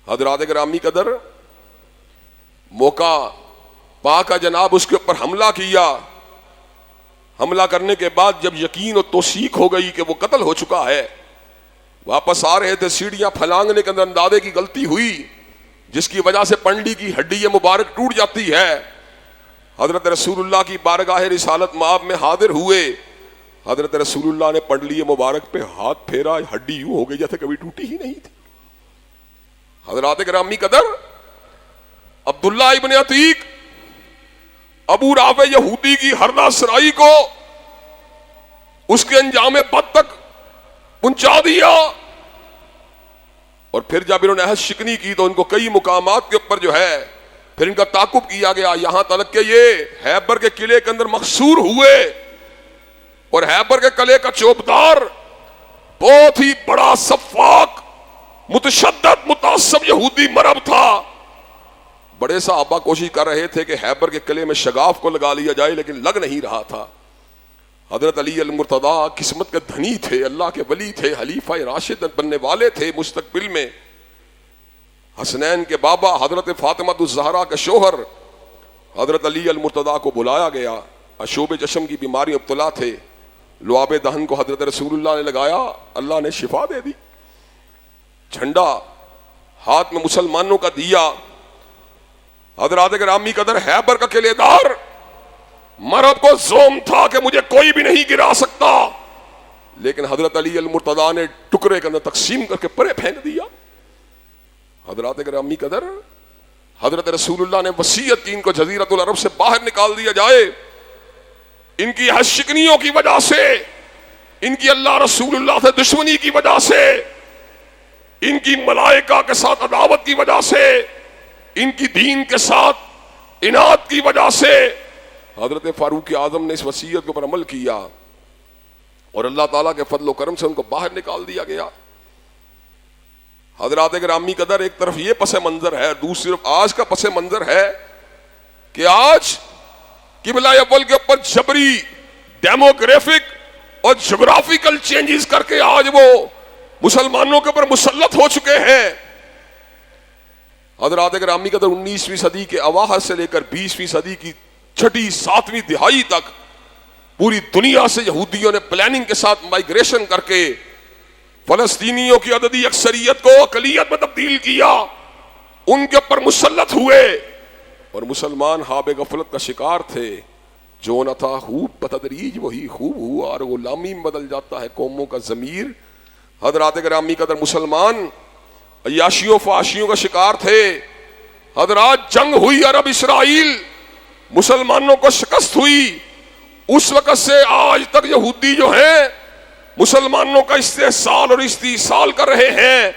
حضرات گرامی قدر موقع پا کا جناب اس کے اوپر حملہ کیا، حملہ کرنے کے بعد جب یقین و توثیق ہو گئی کہ وہ قتل ہو چکا ہے، واپس آ رہے تھے، سیڑھیاں پھلانگنے کے اندر اندازے کی غلطی ہوئی جس کی وجہ سے پنڈی کی ہڈی مبارک ٹوٹ جاتی ہے۔ حضرت رسول اللہ کی بارگاہ رسالت مآب میں حاضر ہوئے، حضرت رسول اللہ نے پنڈلی مبارک پہ ہاتھ پھیرا، ہڈی یوں ہو گئی جیسے کبھی ٹوٹی ہی نہیں تھی۔ حضرات گرامی قدر عبداللہ ابن عتیق ابو رافع یہودی کی ہردہ سرائی کو اس کے انجام بد تک پہنچا دیا، اور پھر جب انہوں نے عہد شکنی کی تو ان کو کئی مقامات کے اوپر جو ہے پھر ان کا تعاقب کیا گیا، یہاں تک کہ یہ خیبر کے قلعے کے اندر مقصور ہوئے، اور خیبر کے قلعے کا چوبدار بہت ہی بڑا سفاک متشدد متعصب یہودی مرب تھا۔ بڑے صحابہ کوشش کر رہے تھے کہ خیبر کے قلعے میں شگاف کو لگا لیا جائے، لیکن لگ نہیں رہا تھا۔ حضرت علی المرتضیٰ قسمت کے دھنی تھے، اللہ کے ولی تھے، خلیفہ راشد بننے والے تھے مستقبل میں۔ حسنین کے بابا حضرت فاطمہ الزہرا کا شوہر حضرت علی المرتضیٰ کو بلایا گیا، اشوب چشم کی بیماری مبتلا تھے، لعاب دہن کو حضرت رسول اللہ نے لگایا، اللہ نے شفا دے دی۔ جھنڈا ہاتھ میں مسلمانوں کا دیا۔ حضرات گرامی قدر خیبر کا قلعے دار مرد کو زوم تھا کہ مجھے کوئی بھی نہیں گرا سکتا، لیکن حضرت علی المرتضیٰ نے ٹکڑے کے اندر تقسیم کر کے پرے پھینک دیا۔ حضرات گرامی قدر حضرت رسول اللہ نے وصیت کی ان کو جزیرۃ العرب سے باہر نکال دیا جائے۔ ان کی عہد شکنیوں کی وجہ سے، ان کی اللہ رسول اللہ سے دشمنی کی وجہ سے، ان کی ملائکہ کے ساتھ عداوت کی وجہ سے، ان کی دین کے ساتھ اناد کی وجہ سے حضرت فاروق اعظم نے اس وصیت کے اوپر عمل کیا، اور اللہ تعالیٰ کے فضل و کرم سے ان کو باہر نکال دیا گیا۔ حضرات گرامی قدر ایک طرف یہ پس منظر ہے، دوسری طرف آج کا پس منظر ہے کہ آج قبلہ اول کے اوپر جبری ڈیموگرافک اور جغرافیکل چینجز کر کے آج وہ مسلمانوں کے اوپر مسلط ہو چکے ہیں۔ حضرات گرامی قدر 19ویں صدی کے اواخر سے لے کر 20ویں صدی کی چھٹی 7ویں دہائی تک پوری دنیا سے یہودیوں نے پلاننگ کے ساتھ مائگریشن کر کے فلسطینیوں کی عددی اکثریت کو اقلیت میں تبدیل کیا، ان کے اوپر مسلط ہوئے، اور مسلمان خواب غفلت کا شکار تھے۔ جو نہ تھا خوب بتدریج وہی خوب ہوا، اور غلامی میں بدل جاتا ہے قوموں کا ضمیر۔ حضرات گرامی قدر مسلمان عیاشیوں فحاشیوں کا شکار تھے۔ حضرات جنگ ہوئی عرب اسرائیل، مسلمانوں کو شکست ہوئی، اس وقت سے آج تک یہودی جو ہیں مسلمانوں کا استحصال اور استحصال کر رہے ہیں۔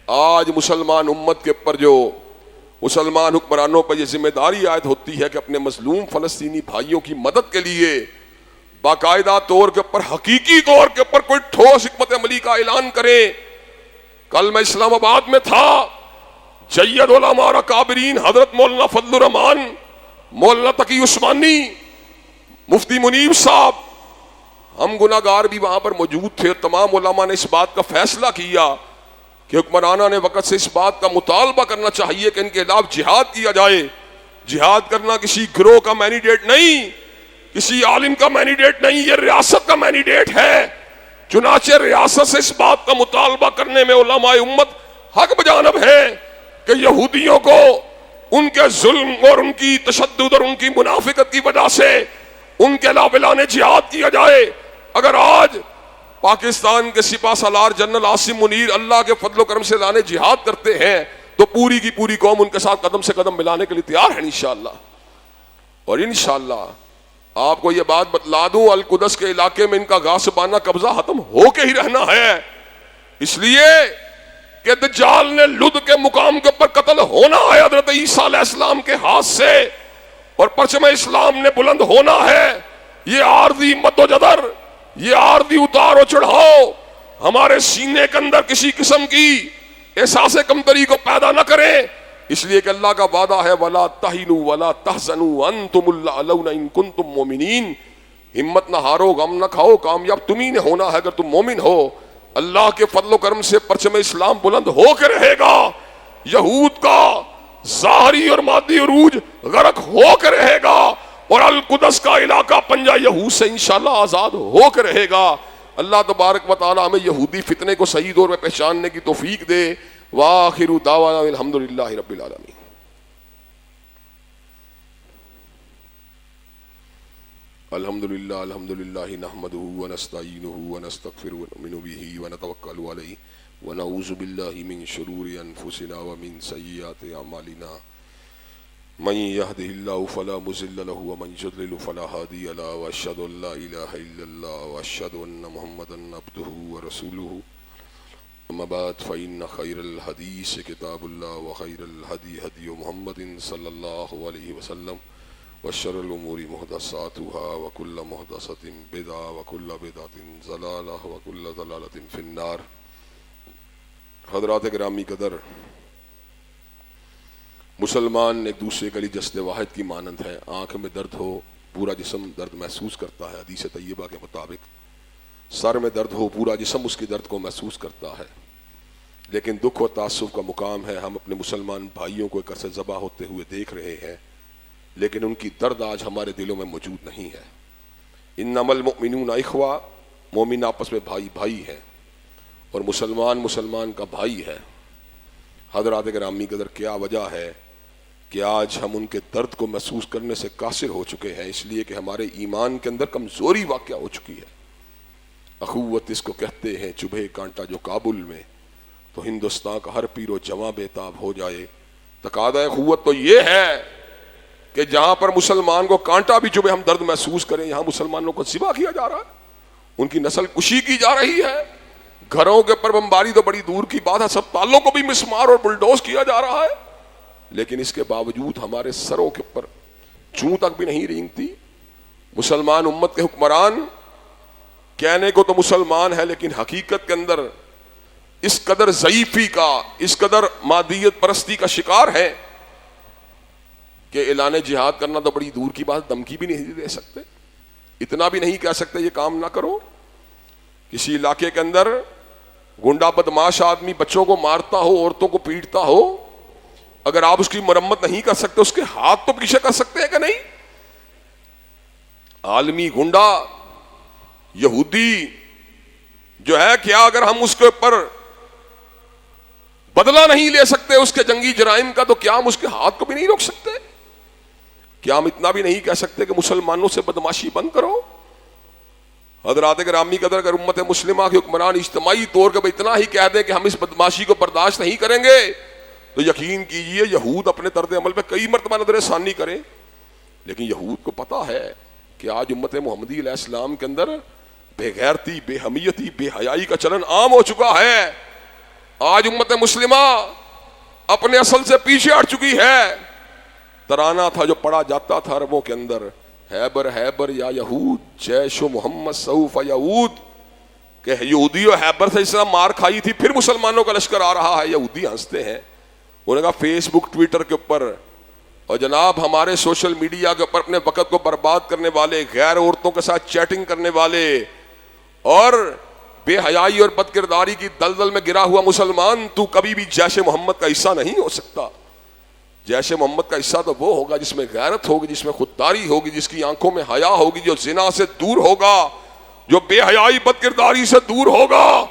آج مسلمان امت کے اوپر جو مسلمان حکمرانوں پر یہ ذمہ داری عائد ہوتی ہے کہ اپنے مظلوم فلسطینی بھائیوں کی مدد کے لیے باقاعدہ طور کے اوپر، حقیقی طور کے اوپر کوئی ٹھوس حکمت عملی کا اعلان کریں۔ کل میں اسلام آباد میں تھا، جید علماء اور اکابرین حضرت مولانا فضل الرحمان، مولانا تقی عثمانی، مفتی منیب صاحب، ہم گناہگار بھی وہاں پر موجود تھے۔ تمام علماء نے اس بات کا فیصلہ کیا کہ حکمرانہ نے وقت سے اس بات کا مطالبہ کرنا چاہیے کہ ان کے خلاف جہاد کیا جائے۔ جہاد کرنا کسی گروہ کا مینیڈیٹ نہیں، کسی عالم کا مینیڈیٹ نہیں، یہ ریاست کا مینیڈیٹ ہے۔ چنانچہ ریاست سے اس بات کا مطالبہ کرنے میں علماء امت حق بجانب ہے کہ یہودیوں کو ان کے ظلم اور ان کی تشدد اور ان کی منافقت کی وجہ سے ان کے خلاف اعلان جہاد کیا جائے۔ اگر آج پاکستان کے سپاہ سالار جنرل عاصم منیر اللہ کے فضل و کرم سے اعلان جہاد کرتے ہیں تو پوری کی پوری قوم ان کے ساتھ قدم سے قدم ملانے کے لیے تیار ہے انشاءاللہ۔ اور انشاءاللہ آپ کو یہ بات بتلا دوں، القدس کے علاقے میں ان کا غاصبانہ قبضہ ختم ہو کے ہی رہنا ہے، اس لیے کہ دجال نے لد کے مقام کے اوپر قتل ہونا ہے حضرت عیسیٰ علیہ السلام کے ہاتھ سے، اور پرچم اسلام نے بلند ہونا ہے۔ یہ عارضی مد و جدر، یہ عارضی اتار و چڑھاؤ ہمارے سینے کے اندر کسی قسم کی احساس کمتری کو پیدا نہ کریں، اس لیے کہ اللہ کا وعدہ ہے وَلَا تَهِنُوا وَلَا تَحْزَنُوا وَأَنْتُمُ الْأَعْلَوْنَ إِن كُنتُم مُّؤْمِنِينَ، ہمت نہ ہارو، غم نہ کھاؤ، کامیاب تمہیں نے ہونا ہے اگر تم مومن ہو۔ اللہ کے فضل و کرم سے پرچم اسلام بلند ہو کے رہے گا، یہود کا ظاہری اور مادی عروج غرق ہو کے رہے گا، اور القدس کا علاقہ پنجہ یہود سے انشاءاللہ آزاد ہو کے رہے گا۔ اللہ تبارک و تعالی ہمیں یہودی فتنے کو صحیح دور میں پہچاننے کی توفیق دے۔ وآخر دعوانا الحمدللہ رب العالمین۔ الحمدللہ نحمدہ ونستعینہ ونستغفرہ ونؤمن بہ ونتوکل علیہ ونعوذ باللہ من شرور انفسنا ومن سیئات اعمالنا، من يهده الله فلا مضل له ومن يضلل فلا هادي له، واشهد ان لا اله الا الله واشهد ان محمدا عبده ورسوله، اما بعد فان خير الحديث كتاب الله وخير الهدي هدي محمد صلى الله عليه وسلم، وشر الامور محدثاتها وكل محدثة بدعة وكل بدعة ضلالة وكل ضلالة في النار۔ حضرات گرامی قدر، مسلمان ایک دوسرے کے لیے جسد واحد کی مانند ہے۔ آنکھ میں درد ہو پورا جسم درد محسوس کرتا ہے حدیث طیبہ کے مطابق، سر میں درد ہو پورا جسم اس کی درد کو محسوس کرتا ہے، لیکن دکھ و تعصب کا مقام ہے ہم اپنے مسلمان بھائیوں کو ایک عرصے ذبح ہوتے ہوئے دیکھ رہے ہیں، لیکن ان کی درد آج ہمارے دلوں میں موجود نہیں ہے۔ انما المؤمنون اخوہ، مومن آپس میں بھائی بھائی ہیں، اور مسلمان مسلمان کا بھائی ہے۔ حضرات گرامی قدر، کیا وجہ ہے کہ آج ہم ان کے درد کو محسوس کرنے سے قاصر ہو چکے ہیں؟ اس لیے کہ ہمارے ایمان کے اندر کمزوری واقع ہو چکی ہے۔ اخوت اس کو کہتے ہیں، چبھے کانٹا جو کابل میں تو ہندوستان کا ہر پیر و جواں بےتاب ہو جائے۔ تقاضا اخوت تو یہ ہے کہ جہاں پر مسلمان کو کانٹا بھی چبھے ہم درد محسوس کریں۔ یہاں مسلمانوں کو ذبح کیا جا رہا ہے، ان کی نسل کشی کی جا رہی ہے، گھروں کے پر بمباری تو بڑی دور کی بات ہے، ہسپتالوں کو بھی مسمار اور بلڈوز کیا جا رہا ہے، لیکن اس کے باوجود ہمارے سروں کے اوپر چوں تک بھی نہیں رینگتی۔ مسلمان امت کے حکمران کہنے کو تو مسلمان ہے، لیکن حقیقت کے اندر اس قدر ضعیفی کا، اس قدر مادیت پرستی کا شکار ہے کہ اعلان جہاد کرنا تو بڑی دور کی بات، دھمکی بھی نہیں دے سکتے، اتنا بھی نہیں کہہ سکتے یہ کام نہ کرو۔ کسی علاقے کے اندر گنڈا بدماش آدمی بچوں کو مارتا ہو، عورتوں کو پیٹتا ہو، اگر آپ اس کی مرمت نہیں کر سکتے، اس کے ہاتھ تو پیچھے کر سکتے ہیں کہ نہیں؟ عالمی گنڈا یہودی جو ہے، کیا اگر ہم اس کے اوپر بدلہ نہیں لے سکتے اس کے جنگی جرائم کا، تو کیا ہم اس کے ہاتھ کو بھی نہیں روک سکتے؟ کیا ہم اتنا بھی نہیں کہہ سکتے کہ مسلمانوں سے بدماشی بند کرو؟ حضرات گرامی قدر، اگر امت مسلمہ کے حکمران اجتماعی طور پر اتنا ہی کہہ دیں کہ ہم اس بدماشی کو برداشت نہیں کریں گے، تو یقین کیجئے یہود اپنے طرز عمل پہ کئی مرتبہ نظر ثانی کریں، لیکن یہود کو پتا ہے کہ آج امت محمدی علیہ السلام کے اندر بے غیرتی، بے حمیتی، بے حیائی کا چلن عام ہو چکا ہے۔ آج امت مسلمہ اپنے اصل سے پیچھے ہٹ چکی ہے۔ ترانہ تھا جو پڑھا جاتا تھا عربوں کے اندر، ہیبر ہیبر یا یہود جیش و محمد سوف یعود، کہ یہودی و ہیبر سے اس طرح مار کھائی تھی، پھر مسلمانوں کا لشکر آ رہا ہے۔ یہودی ہنستے ہیں، انہوں نے کہا فیس بک ٹویٹر کے اوپر اور جناب ہمارے سوشل میڈیا کے اوپر اپنے وقت کو برباد کرنے والے، غیر عورتوں کے ساتھ چیٹنگ کرنے والے اور بے حیائی اور بد کرداری کی دلدل میں گرا ہوا مسلمان، تو کبھی بھی جیش محمد کا حصہ نہیں ہو سکتا۔ جیش محمد کا حصہ تو وہ ہوگا جس میں غیرت ہوگی، جس میں خودداری ہوگی، جس کی آنکھوں میں حیا ہوگی، جو زنا سے دور ہوگا، جو بے حیائی بد کرداری سے دور ہوگا،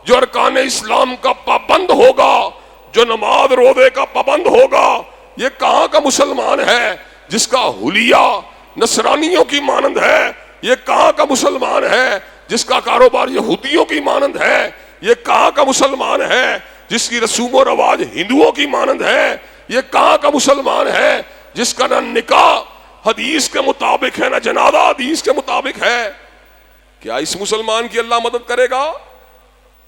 جو ارکان اسلام کا پابند ہوگا، جو نماز روزے کا پابند ہوگا۔ یہ کہاں کا مسلمان ہے جس کا حلیہ نصرانیوں کی مانند ہے؟ یہ کہاں کا مسلمان ہے جس کا کاروبار یہودیوں کی مانند ہے؟ یہ کہاں کا مسلمان ہے جس کی رسوم و رواج ہندوؤں کی مانند ہے؟ یہ کہاں کا مسلمان ہے جس کا نہ نکاح حدیث کے مطابق ہے نہ جنازہ حدیث کے مطابق ہے، کیا اس مسلمان کی اللہ مدد کرے گا؟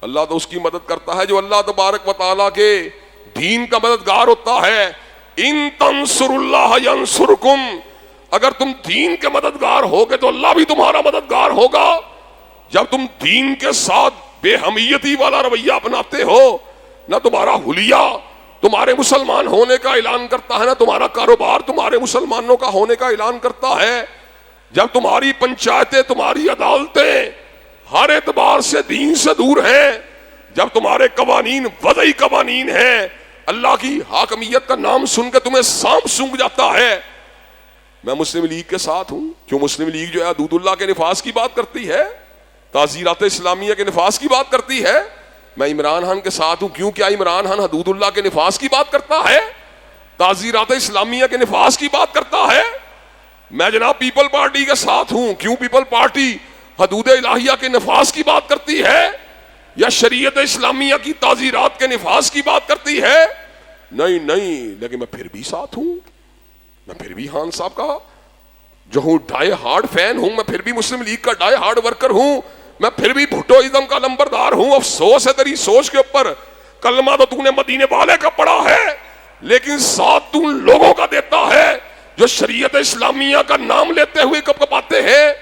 اللہ تو اس کی مدد کرتا ہے جو اللہ تبارک و تعالیٰ کے دین کا مددگار ہوتا ہے۔ ان تنصر اللہ ینصرکم، اگر تم دین کے مددگار ہوگے تو اللہ بھی تمہارا مددگار ہوگا۔ جب تم دین کے ساتھ بے حمیتی والا رویہ اپناتے ہو، نہ تمہارا حلیہ تمہارے مسلمان ہونے کا اعلان کرتا ہے، نہ تمہارا کاروبار تمہارے مسلمانوں کا ہونے کا اعلان کرتا ہے، جب تمہاری پنچایتیں تمہاری عدالتیں ہر اعتبار سے دین سے دور ہیں، جب تمہارے قوانین وضعی قوانین ہیں، اللہ کی حاکمیت کا نام سن کے تمہیں سانپ سونگھ جاتا ہے۔ میں مسلم لیگ کے ساتھ ہوں، کیوں مسلم لیگ جو ہے حدود اللہ کے نفاذ کی بات کرتی ہے، تعزیرات اسلامیہ کے نفاذ کی بات کرتی ہے۔ میں عمران خان کے ساتھ ہوں، کیوں کیا عمران خان حدود اللہ کے نفاذ کی بات کرتا ہے، تعزیرات اسلامیہ کے نفاذ کی بات کرتا ہے۔ میں جناب پیپل پارٹی کے ساتھ ہوں، کیوں پیپل پارٹی حدود الہیہ کے نفاذ کی بات کرتی ہے یا شریعت اسلامیہ کی تعزیرات کے نفاذ کی بات کرتی ہے؟ نہیں، لیکن میں پھر بھی ساتھ ہوں، میں پھر بھی خان صاحب کا جو ہوں ڈائی ہارڈ فین ہوں، میں پھر بھی مسلم لیگ کا ڈائی ہارڈ ورکر ہوں، میں پھر بھی بھٹوازم کا لمبردار ہوں۔ افسوس ہے تیری سوچ کے اوپر، کلمہ تو نے مدینے والے کا پڑھا ہے لیکن ساتھ تو ان لوگوں کا دیتا ہے جو شریعت اسلامیہ کا نام لیتے ہوئے کب کب آتے ہیں۔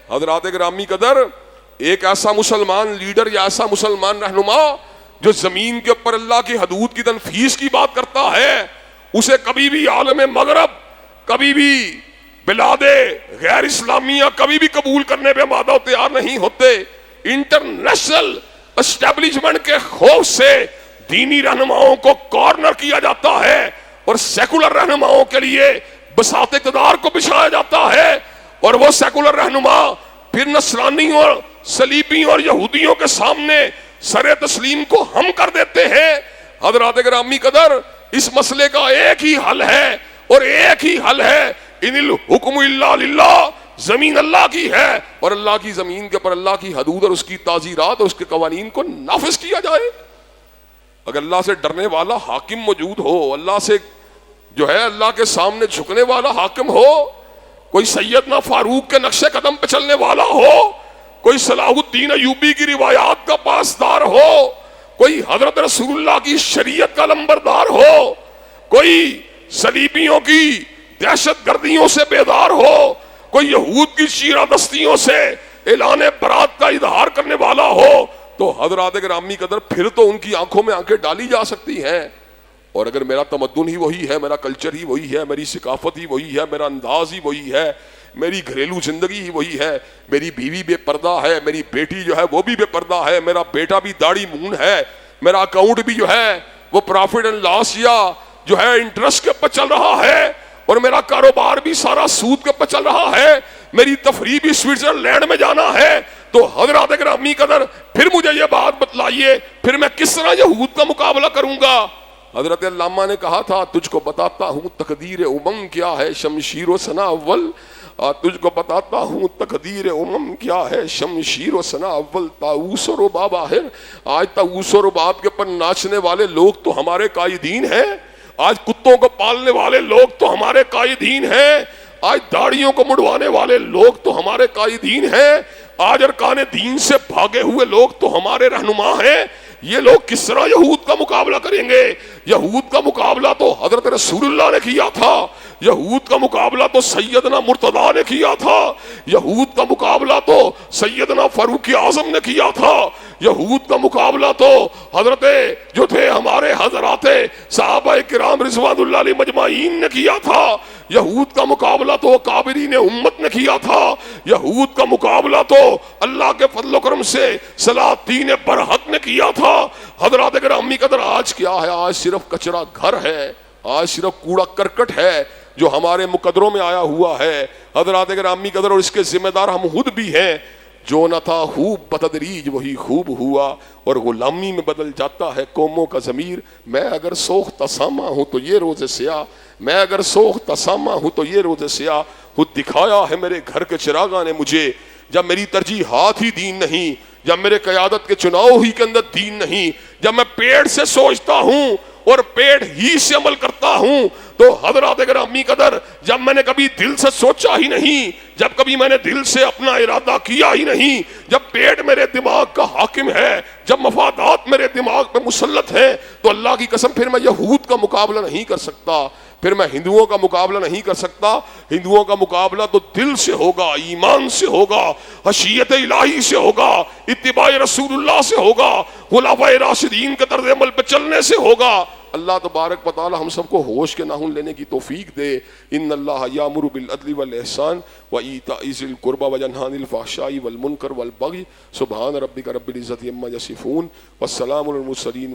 حضرات گرامی قدر، ایک ایسا مسلمان لیڈر یا ایسا مسلمان رہنما جو زمین کے اوپر اللہ کی حدود کی تنفیذ کی بات کرتا ہے، اسے کبھی بھی عالم مغرب، کبھی بھی بلاد غیر اسلامیہ کبھی بھی قبول کرنے پہ آمادہ و تیار نہیں ہوتے۔ انٹرنیشنل اسٹیبلشمنٹ کے خوف سے دینی رہنماؤں کو کارنر کیا جاتا ہے اور سیکولر رہنماؤں کے لیے بساط اقتدار کو بچھایا جاتا ہے، اور وہ سیکولر رہنما پھر نصرانیوں اور صلیبیوں اور یہودیوں کے سامنے سر تسلیم کو ہم کر دیتے ہیں۔ حضرات گرامی قدر، اس مسئلے کا ایک ہی حل ہے اور ایک ہی حل ہے، ان الحکم الا للہ، زمین اللہ کی ہے اور اللہ کی زمین کے پر اللہ کی حدود اور اس کی تعزیرات اور اس کے قوانین کو نافذ کیا جائے۔ اگر اللہ سے ڈرنے والا حاکم موجود ہو، اللہ سے جو ہے اللہ کے سامنے جھکنے والا حاکم ہو، کوئی سیدنا فاروق کے نقش قدم پہ چلنے والا ہو، کوئی صلاح الدین ایوبی کی روایات کا پاسدار ہو، کوئی حضرت رسول اللہ کی شریعت کا لمبردار ہو، کوئی صلیبیوں کی دہشت گردیوں سے بیدار ہو، کوئی یہود کی چیرہ دستیوں سے اعلان برات کا اظہار کرنے والا ہو، تو حضرات گرامی قدر پھر تو ان کی آنکھوں میں آنکھیں ڈالی جا سکتی ہیں۔ اور اگر میرا تمدن ہی وہی ہے، میرا کلچر ہی وہی ہے، میری ثقافت ہی وہی ہے، میرا انداز ہی وہی ہے، میری گھریلو زندگی ہی وہی ہے، میری بیوی بے پردہ ہے، میری بیٹی جو ہے وہ بھی بے پردہ ہے، میرا بیٹا بھی داڑھی مون ہے، میرا اکاؤنٹ بھی جو ہے وہ پروفٹ اینڈ لاس یا جو ہے انٹرسٹ کے اوپر چل رہا ہے، اور میرا کاروبار بھی سارا سود کے اوپر چل رہا ہے، میری تفریح بھی سوئٹزرلینڈ میں جانا ہے، تو حضرات گرامی قدر پھر مجھے یہ بات بتلائیے، پھر میں کس طرح یہود کا مقابلہ کروں گا؟ حضرت علامہ نے کہا تھا، تجھ کو بتاتا ہوں تقدیر امم کیا ہے شمشیر و ثنا اول، تجھ کو بتاتا ہوں تقدیر امم کیا ہے شمشیر و ثنا اول، طاؤس و رباب آخر۔ آج طاؤس و رباب کے پر ناچنے والے لوگ تو ہمارے قائدین ہیں، آج کتوں کو پالنے والے لوگ تو ہمارے قائدین ہیں، آج داڑھیوں کو مڑوانے والے لوگ تو ہمارے قائدین ہیں، آج ارکان دین سے بھاگے ہوئے لوگ تو ہمارے رہنما ہیں۔ یہ لوگ کس طرح یہود کا مقابلہ کریں گے؟ یہود کا مقابلہ تو حضرت رسول اللہ نے کیا تھا، یہود کا مقابلہ تو سیدنا مرتضیٰ نے کیا تھا، یہود کا مقابلہ تو سیدنا فاروق اعظم نے کیا تھا، یہود کا مقابلہ تو حضرت جو تھے ہمارے حضرات صحابہ کرام رضوان اللہ علیہ مجمعین نے کیا تھا، یہود کا مقابلہ تو اکابرین امت نے کیا تھا، یہود کا مقابلہ تو اللہ کے فضل و کرم سے سلاطین برحق نے کیا تھا۔ حضرات گرامی قدر، آج کیا ہے؟ آج صرف کچرا گھر ہے، آج صرف کوڑا کرکٹ ہے جو ہمارے مقدروں میں آیا ہوا ہے۔ حضرات گرامی قدر، اور اس کے ذمہ دار ہم خود بھی ہیں۔ جو نہ تھا خوب بتدریج وہی خوب ہوا، اور غلامی میں بدل جاتا ہے قوموں کا ضمیر۔ میں اگر سوختہ سامہ ہوں تو یہ روز سیاہ، میں اگر سوختہ سامہ ہوں تو یہ روز سیاہ، خود دکھایا ہے میرے گھر کے چراغاں نے مجھے، جب میری ترجیحات ہی دین نہیں، جب میرے قیادت کے چناؤ ہی کے اندر دین نہیں، جب میں پیڑ سے سوچتا ہوں اور پیٹ ہی سے عمل کرتا ہوں تو حضرات گرامی قدر جب میں نے کبھی دل سے سوچا ہی نہیں، جب کبھی میں نے دل سے اپنا ارادہ کیا ہی نہیں، جب پیٹ میرے دماغ کا حاکم ہے، جب مفادات میرے دماغ پہ مسلط ہیں، تو اللہ کی قسم پھر میں یہود کا مقابلہ نہیں کر سکتا، پھر میں ہندوؤں کا مقابلہ نہیں کر سکتا۔ ہندوؤں کا مقابلہ تو دل سے ہوگا، ایمان سے ہوگا، خشیت الہی سے ہوگا، اتباع رسول اللہ سے ہوگا، خلفائے راشدین کے طرز عمل پہ چلنے سے ہوگا۔ اللہ تبارک و تعالی ہم سب کو ہوش کے ناخن لینے کی توفیق دے۔ ان اللہ یامر بالعدل والاحسان وایتاء ذی القربى وینہی عن الفحشاء والمنکر والبغی سبحان ربک رب العزۃ عما یصفون والسلام علی المرسلین